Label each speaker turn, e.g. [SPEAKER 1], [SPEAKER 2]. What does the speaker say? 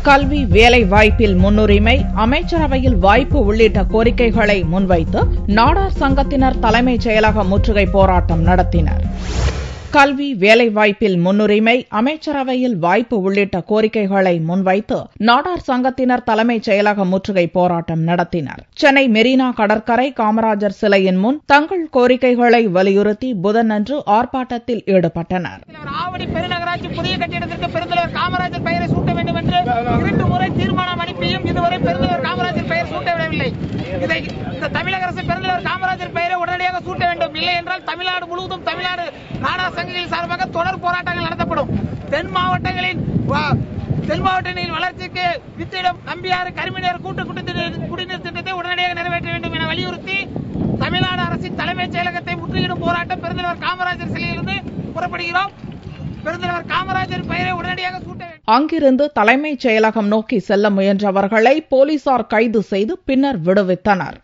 [SPEAKER 1] கல்வி வேலை வாய்ப்பில் முன்னுரிமை, அமைச்சரவையில் வாய்ப்பு உள்ளிட்ட கோரிக்கைகளை முன்வைத்து நாடார் சங்கத்தினர் தலைமைச் செயலக முற்றுகை போராட்டம் நடத்தினர். கல்வி வேலைவாய்ப்பில் முன்னுரிமை, அமைச்சரவையில் வாய்ப்பு உள்ளிட்ட கோரிக்கைகளை முன்வைத்து நாடார் சங்கத்தினர் தலைமைச் செயலக முற்றுகை போராட்டம் நடத்தினர். சென்னை மெரினா கடற்கரை காமராஜர் சிலையின் முன் தங்கள் கோரிக்கைகளை வலியுறுத்தி புதனன்று ஆர்ப்பாட்டத்தில் ஈடுபட்டனர்.
[SPEAKER 2] ஆவடி பெருநகராட்சி புதிய கட்டிடத்திற்கு பெருந்தலைவர் காமராஜர் பெயரை சூட்ட வேண்டும் என்று 2 முறை தீர்மானம் அனுப்பியும் இதுவரை பெருந்தலைவர் காமராஜர் பெயர் சூட்டவிடவில்லை. இதை தமிழக அரசு பெருந்தலைவர் காமராஜர் பெயரை உடனடியாக சூட்ட வேண்டும். இல்லை என்றால் தமிழ்நாடு முழுவதும் தமிழ்நாடு நாடார் சங்கங்களின் சார்பாக தொடர் போராட்டங்கள் நடத்தப்படும். தென் மாவட்டங்களின் வளர்ச்சிக்கு வித்திடம் நம்பியாறு கரிமநீர் கூட்டு குடிநீர் திட்டத்தை உடனடியாக நிறைவேற்ற வேண்டும் என வலியுறுத்தி தமிழ்நாடு அரசின் தலைமைச் செயலகத்தை முற்றுகையிடும் போராட்டம் பெருந்தலைவர் காமராஜர் சிலையிலிருந்து புறப்படுகிறோம். பெருந்தலைவர் காமராஜர் பெயரை உடனடியாக சூட்ட வேண்டும்.
[SPEAKER 1] அங்கிருந்து தலைமைச் செயலகம் நோக்கி செல்ல முயன்றவர்களை போலீசார் கைது செய்து பின்னர் விடுவித்தனர்.